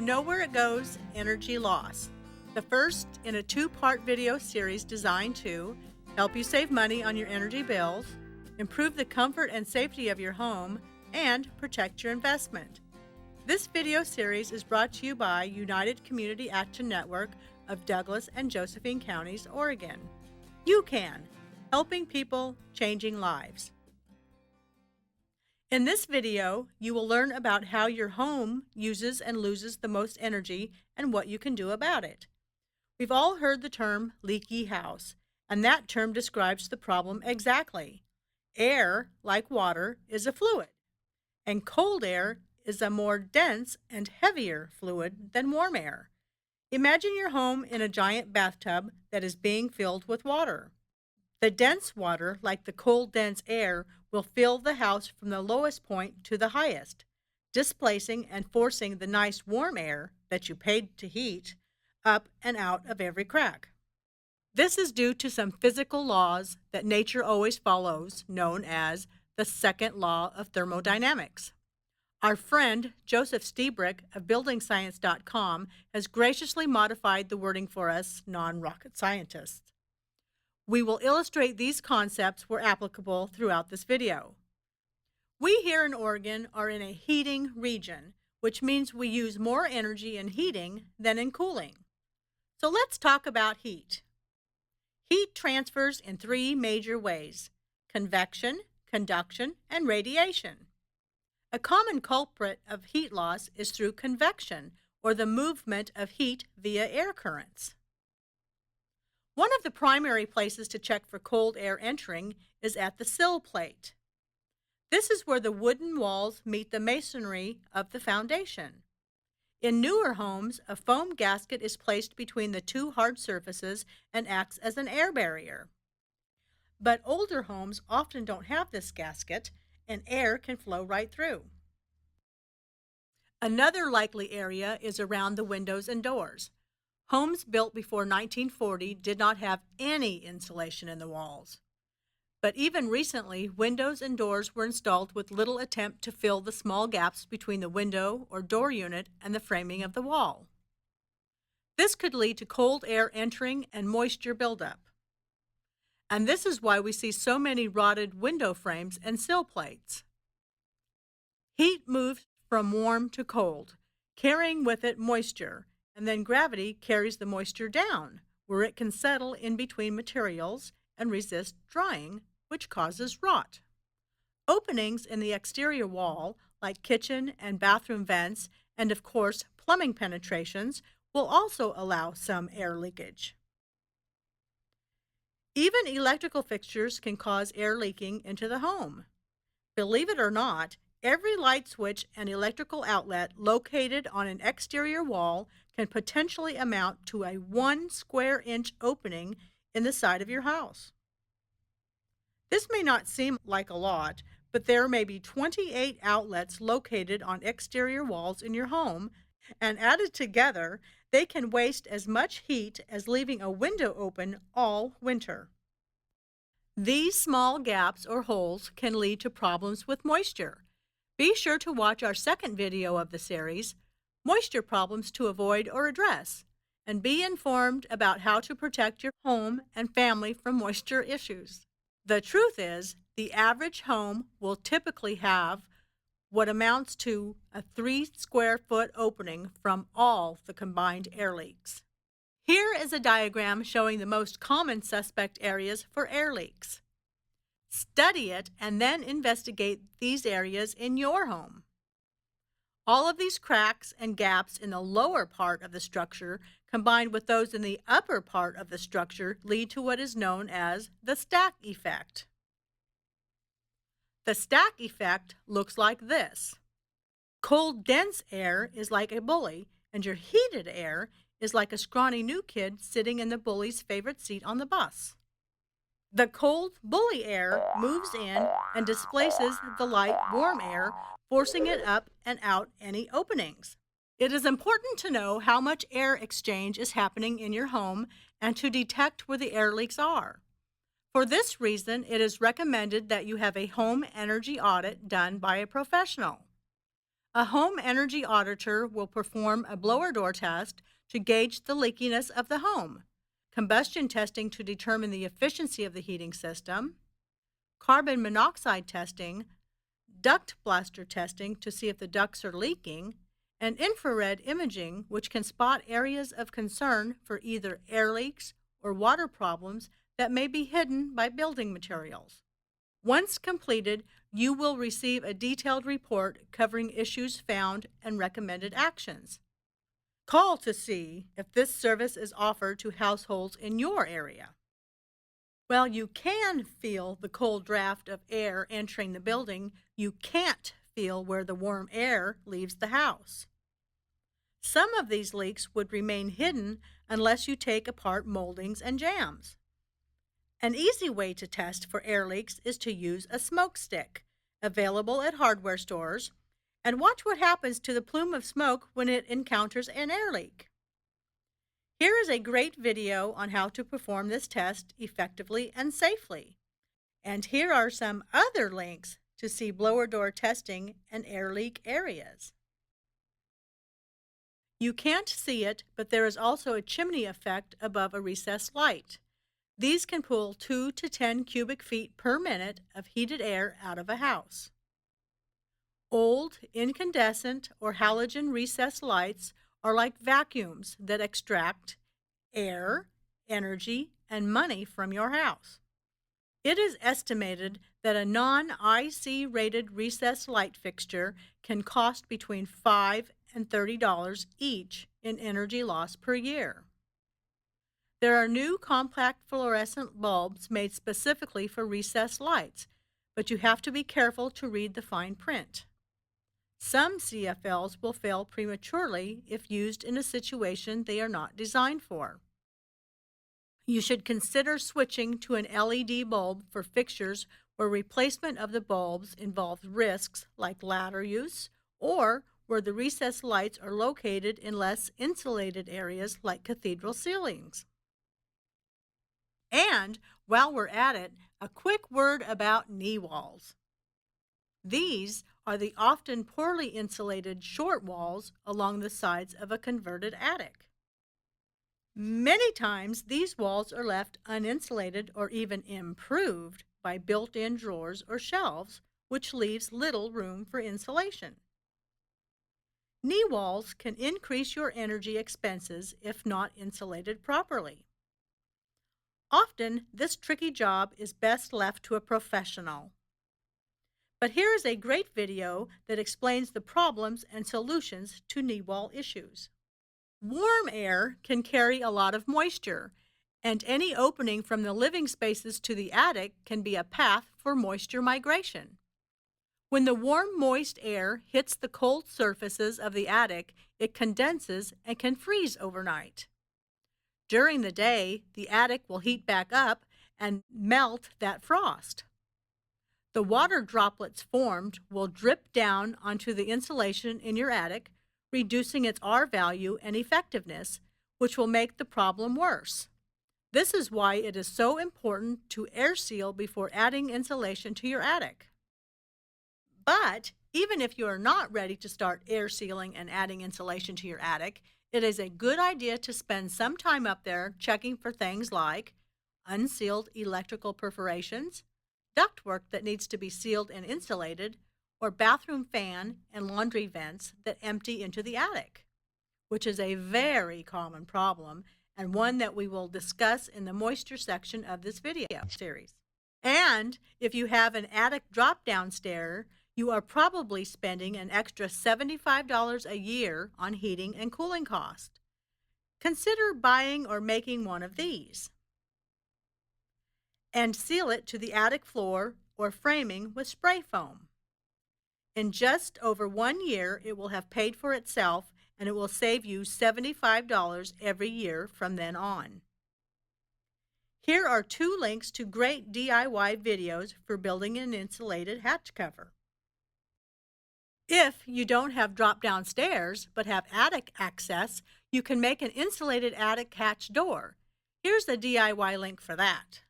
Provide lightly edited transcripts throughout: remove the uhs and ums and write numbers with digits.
to Know Where It Goes, Energy Loss, the first in a two-part video series designed to help you save money on your energy bills, improve the comfort and safety of your home, and protect your investment. This video series is brought to you by United Community Action Network of Douglas and Josephine Counties, Oregon. You can, helping people, changing lives. In this video, you will learn about how your home uses and loses the most energy and what you can do about it. We've all heard the term leaky house, and that term describes the problem exactly. Air, like water, is a fluid, and cold air is a more dense and heavier fluid than warm air. Imagine your home in a giant bathtub that is being filled with water. The dense water, like the cold, dense air, will fill the house from the lowest point to the highest, displacing and forcing the nice warm air that you paid to heat up and out of every crack. This is due to some physical laws that nature always follows, known as the second law of thermodynamics. Our friend Joseph Stiebrick of BuildingScience.com has graciously modified the wording for us non-rocket scientists. We will illustrate these concepts where applicable throughout this video. We here in Oregon are in a heating region, which means we use more energy in heating than in cooling. So let's talk about heat. Heat transfers in three major ways: convection, conduction, and radiation. A common culprit of heat loss is through convection, or the movement of heat via air currents. One of the primary places to check for cold air entering is at the sill plate. This is where the wooden walls meet the masonry of the foundation. In newer homes, a foam gasket is placed between the two hard surfaces and acts as an air barrier. But older homes often don't have this gasket, and air can flow right through. Another likely area is around the windows and doors. Homes built before 1940 did not have any insulation in the walls. But even recently, windows and doors were installed with little attempt to fill the small gaps between the window or door unit and the framing of the wall. This could lead to cold air entering and moisture buildup. And this is why we see so many rotted window frames and sill plates. Heat moves from warm to cold, carrying with it moisture, and then gravity carries the moisture down, where it can settle in between materials and resist drying, which causes rot. Openings in the exterior wall, like kitchen and bathroom vents, and of course plumbing penetrations, will also allow some air leakage. Even electrical fixtures can cause air leaking into the home. Believe it or not, every light switch and electrical outlet located on an exterior wall can potentially amount to a 1 square inch opening in the side of your house. This may not seem like a lot, but there may be 28 outlets located on exterior walls in your home, and added together, they can waste as much heat as leaving a window open all winter. These small gaps or holes can lead to problems with moisture. Be sure to watch our second video of the series, Moisture Problems to Avoid or Address, and be informed about how to protect your home and family from moisture issues. The truth is, the average home will typically have what amounts to a 3 square foot opening from all the combined air leaks. Here is a diagram showing the most common suspect areas for air leaks. Study it and then investigate these areas in your home. All of these cracks and gaps in the lower part of the structure combined with those in the upper part of the structure lead to what is known as the stack effect. The stack effect looks like this. Cold, dense air is like a bully, and your heated air is like a scrawny new kid sitting in the bully's favorite seat on the bus. The cold, bully air moves in and displaces the light, warm air, forcing it up and out any openings. It is important to know how much air exchange is happening in your home and to detect where the air leaks are. For this reason, it is recommended that you have a home energy audit done by a professional. A home energy auditor will perform a blower door test to gauge the leakiness of the home, combustion testing to determine the efficiency of the heating system, carbon monoxide testing, duct blaster testing to see if the ducts are leaking, and infrared imaging, which can spot areas of concern for either air leaks or water problems that may be hidden by building materials. Once completed, you will receive a detailed report covering issues found and recommended actions. Call to see if this service is offered to households in your area. While you can feel the cold draft of air entering the building, you can't feel where the warm air leaves the house. Some of these leaks would remain hidden unless you take apart moldings and jambs. An easy way to test for air leaks is to use a smoke stick, available at hardware stores, and watch what happens to the plume of smoke when it encounters an air leak. Here is a great video on how to perform this test effectively and safely. And here are some other links to see blower door testing and air leak areas. You can't see it, but there is also a chimney effect above a recessed light. These can pull 2 to 10 cubic feet per minute of heated air out of a house. Old, incandescent, or halogen recessed lights are like vacuums that extract air, energy, and money from your house. It is estimated that a non-IC rated recessed light fixture can cost between $5 and $30 each in energy loss per year. There are new compact fluorescent bulbs made specifically for recessed lights, but you have to be careful to read the fine print. Some CFLs will fail prematurely if used in a situation they are not designed for. You should consider switching to an LED bulb for fixtures where replacement of the bulbs involves risks like ladder use, or where the recessed lights are located in less insulated areas like cathedral ceilings. And while we're at it, a quick word about knee walls. These are the often poorly insulated short walls along the sides of a converted attic. Many times these walls are left uninsulated or even improved by built-in drawers or shelves, which leaves little room for insulation. Knee walls can increase your energy expenses if not insulated properly. Often, this tricky job is best left to a professional. But here is a great video that explains the problems and solutions to knee wall issues. Warm air can carry a lot of moisture, and any opening from the living spaces to the attic can be a path for moisture migration. When the warm, moist air hits the cold surfaces of the attic, it condenses and can freeze overnight. During the day, the attic will heat back up and melt that frost. The water droplets formed will drip down onto the insulation in your attic, reducing its R value and effectiveness, which will make the problem worse. This is why it is so important to air seal before adding insulation to your attic. But even if you are not ready to start air sealing and adding insulation to your attic, it is a good idea to spend some time up there checking for things like unsealed electrical perforations, ductwork that needs to be sealed and insulated, or bathroom fan and laundry vents that empty into the attic, which is a very common problem and one that we will discuss in the moisture section of this video series. And if you have an attic drop-down stair, you are probably spending an extra $75 a year on heating and cooling costs. Consider buying or making one of these and seal it to the attic floor or framing with spray foam. In just over 1 year, it will have paid for itself, and it will save you $75 every year from then on. Here are 2 links to great DIY videos for building an insulated hatch cover. If you don't have drop-down stairs but have attic access, you can make an insulated attic hatch door. Here's the DIY link for that.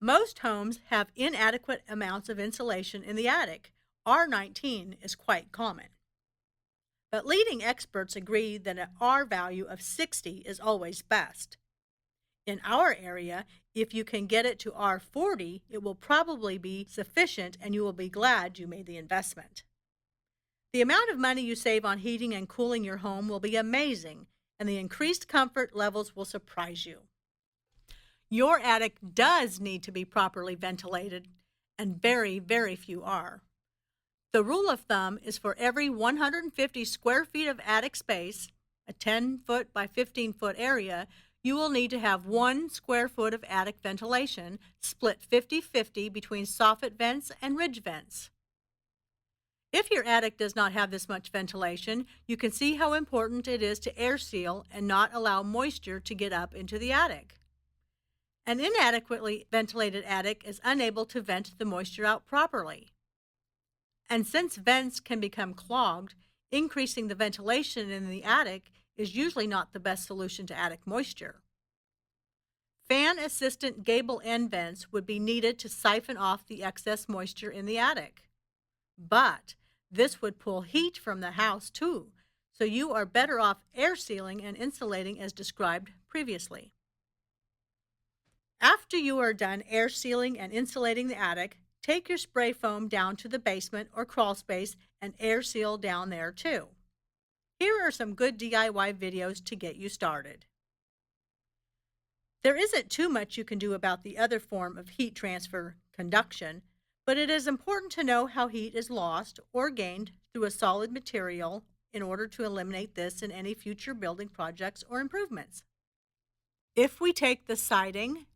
Most homes have inadequate amounts of insulation in the attic. R19 is quite common. but leading experts agree that an R value of 60 is always best. In our area, if you can get it to R40, it will probably be sufficient and you will be glad you made the investment. The amount of money you save on heating and cooling your home will be amazing, and the increased comfort levels will surprise you. Your attic does need to be properly ventilated, and very, very few are. The rule of thumb is for every 150 square feet of attic space, a 10-foot by 15-foot area, you will need to have 1 square foot of attic ventilation, split 50-50 between soffit vents and ridge vents. If your attic does not have this much ventilation, you can see how important it is to air seal and not allow moisture to get up into the attic. An inadequately ventilated attic is unable to vent the moisture out properly. And since vents can become clogged, increasing the ventilation in the attic is usually not the best solution to attic moisture. Fan assistant gable end vents would be needed to siphon off the excess moisture in the attic. But this would pull heat from the house too, so you are better off air sealing and insulating as described previously. After you are done air sealing and insulating the attic, take your spray foam down to the basement or crawl space and air seal down there too. Here are some good DIY videos to get you started. There isn't too much you can do about the other form of heat transfer, conduction, but it is important to know how heat is lost or gained through a solid material in order to eliminate this in any future building projects or improvements. If we take the siding,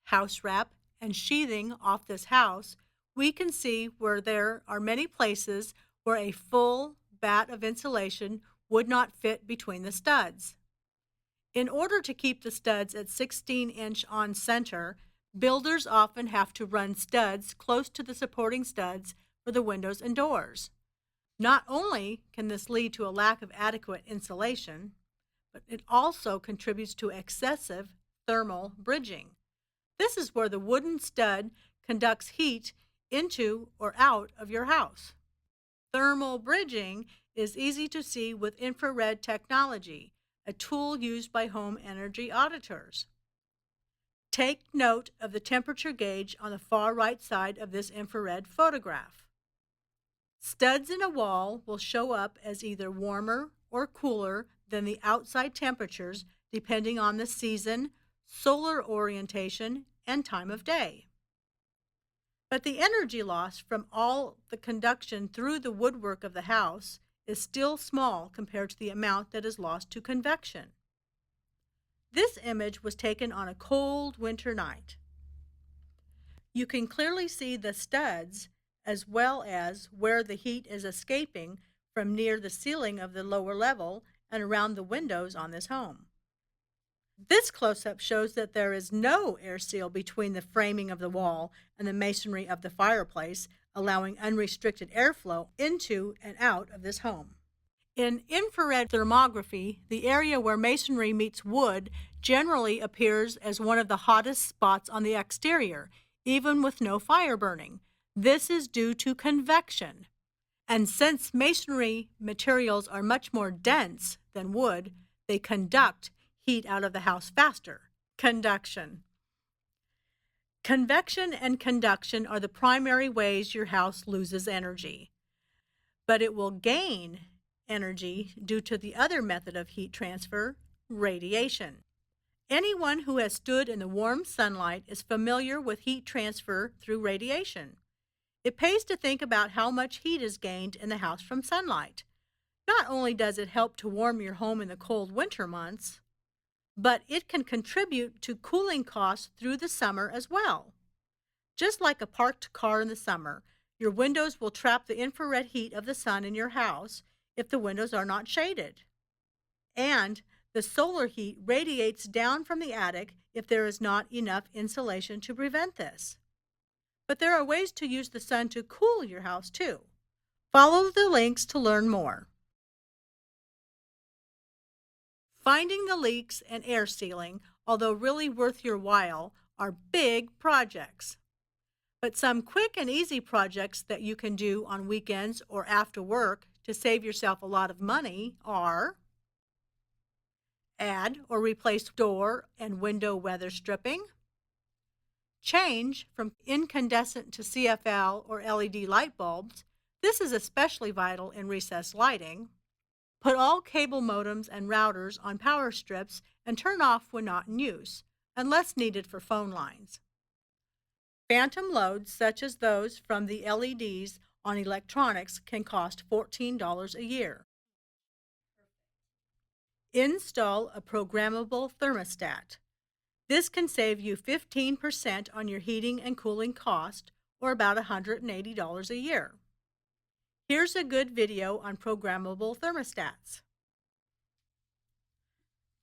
house wrap, and sheathing off this house, we can see where there are many places where a full bat of insulation would not fit between the studs. In order to keep the studs at 16-inch on center, builders often have to run studs close to the supporting studs for the windows and doors. Not only can this lead to a lack of adequate insulation, but it also contributes to excessive thermal bridging. This is where the wooden stud conducts heat into or out of your house. Thermal bridging is easy to see with infrared technology, a tool used by home energy auditors. Take note of the temperature gauge on the far right side of this infrared photograph. Studs in a wall will show up as either warmer or cooler than the outside temperatures depending on the season, solar orientation, and time of day. But the energy loss from all the conduction through the woodwork of the house is still small compared to the amount that is lost to convection. This image was taken on a cold winter night. You can clearly see the studs as well as where the heat is escaping from near the ceiling of the lower level and around the windows on this home. This close-up shows that there is no air seal between the framing of the wall and the masonry of the fireplace, allowing unrestricted airflow into and out of this home. In infrared thermography, the area where masonry meets wood generally appears as one of the hottest spots on the exterior, even with no fire burning. This is due to convection. And since masonry materials are much more dense than wood, they conduct heat out of the house faster. Conduction. Convection and conduction are the primary ways your house loses energy, but it will gain energy due to the other method of heat transfer, radiation. Anyone who has stood in the warm sunlight is familiar with heat transfer through radiation. It pays to think about how much heat is gained in the house from sunlight. Not only does it help to warm your home in the cold winter months, but it can contribute to cooling costs through the summer as well. Just like a parked car in the summer, your windows will trap the infrared heat of the sun in your house if the windows are not shaded. And the solar heat radiates down from the attic if there is not enough insulation to prevent this. But there are ways to use the sun to cool your house too. Follow the links to learn more. Finding the leaks and air sealing, although really worth your while, are big projects. But some quick and easy projects that you can do on weekends or after work to save yourself a lot of money are: add or replace door and window weather stripping, change from incandescent to CFL or LED light bulbs. This is especially vital in recessed lighting. Put all cable modems and routers on power strips and turn off when not in use, unless needed for phone lines. Phantom loads, such as those from the LEDs on electronics, can cost $14 a year. Install a programmable thermostat. This can save you 15% on your heating and cooling cost, or about $180 a year. Here's a good video on programmable thermostats.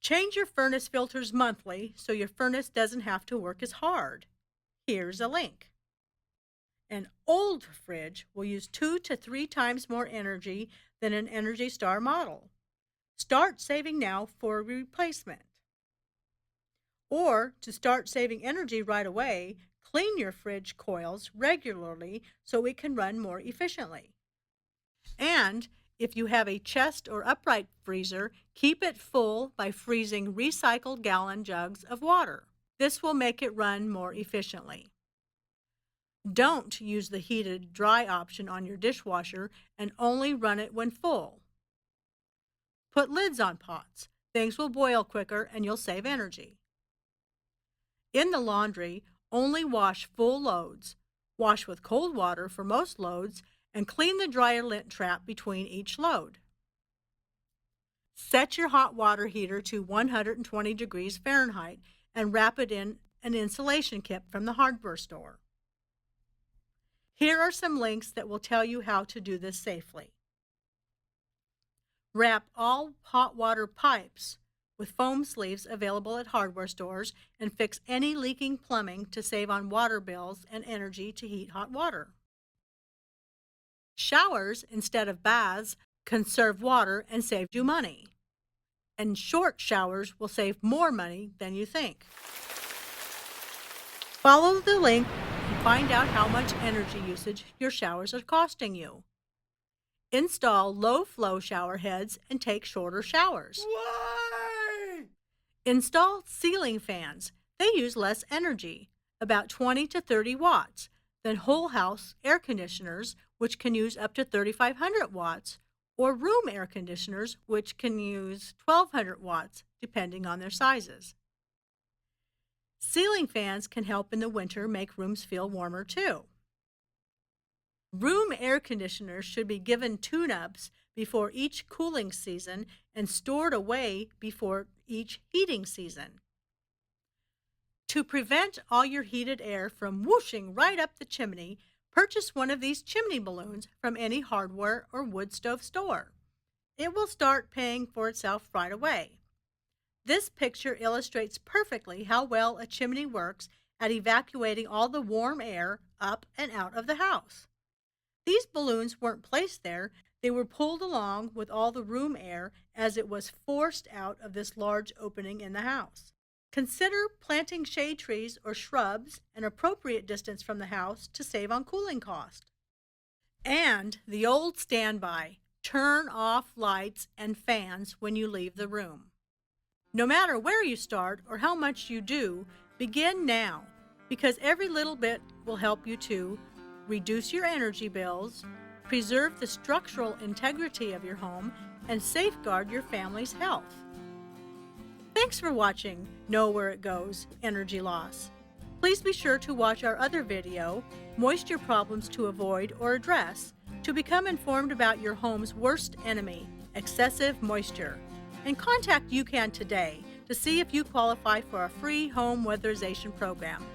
Change your furnace filters monthly so your furnace doesn't have to work as hard. Here's a link. An old fridge will use 2 to 3 times more energy than an Energy Star model. Start saving now for a replacement. Or, to start saving energy right away, clean your fridge coils regularly so it can run more efficiently. And if you have a chest or upright freezer, keep it full by freezing recycled gallon jugs of water. This will make it run more efficiently. Don't use the heated dry option on your dishwasher and only run it when full. Put lids on pots. Things will boil quicker and you'll save energy. In the laundry, only wash full loads. Wash with cold water for most loads and clean the dryer lint trap between each load. Set your hot water heater to 120 degrees Fahrenheit and wrap it in an insulation kit from the hardware store. Here are some links that will tell you how to do this safely. Wrap all hot water pipes with foam sleeves available at hardware stores and fix any leaking plumbing to save on water bills and energy to heat hot water. Showers instead of baths conserve water and save you money. And short showers will save more money than you think. Follow the link and find out how much energy usage your showers are costing you. Install low-flow shower heads and take shorter showers. Why? Install ceiling fans. They use less energy, about 20 to 30 watts, than whole house air conditioners, which can use up to 3,500 watts, or room air conditioners, which can use 1,200 watts, depending on their sizes. Ceiling fans can help in the winter make rooms feel warmer too. Room air conditioners should be given tune-ups before each cooling season and stored away before each heating season. To prevent all your heated air from whooshing right up the chimney, purchase one of these chimney balloons from any hardware or wood stove store. It will start paying for itself right away. This picture illustrates perfectly how well a chimney works at evacuating all the warm air up and out of the house. These balloons weren't placed there, they were pulled along with all the room air as it was forced out of this large opening in the house. Consider planting shade trees or shrubs an appropriate distance from the house to save on cooling cost. And the old standby, turn off lights and fans when you leave the room. No matter where you start or how much you do, begin now, because every little bit will help you to reduce your energy bills, preserve the structural integrity of your home, and safeguard your family's health. Thanks for watching Know Where It Goes, Energy Loss. Please be sure to watch our other video, Moisture Problems to Avoid or Address, to become informed about your home's worst enemy, excessive moisture. And contact UCAN today to see if you qualify for a free home weatherization program.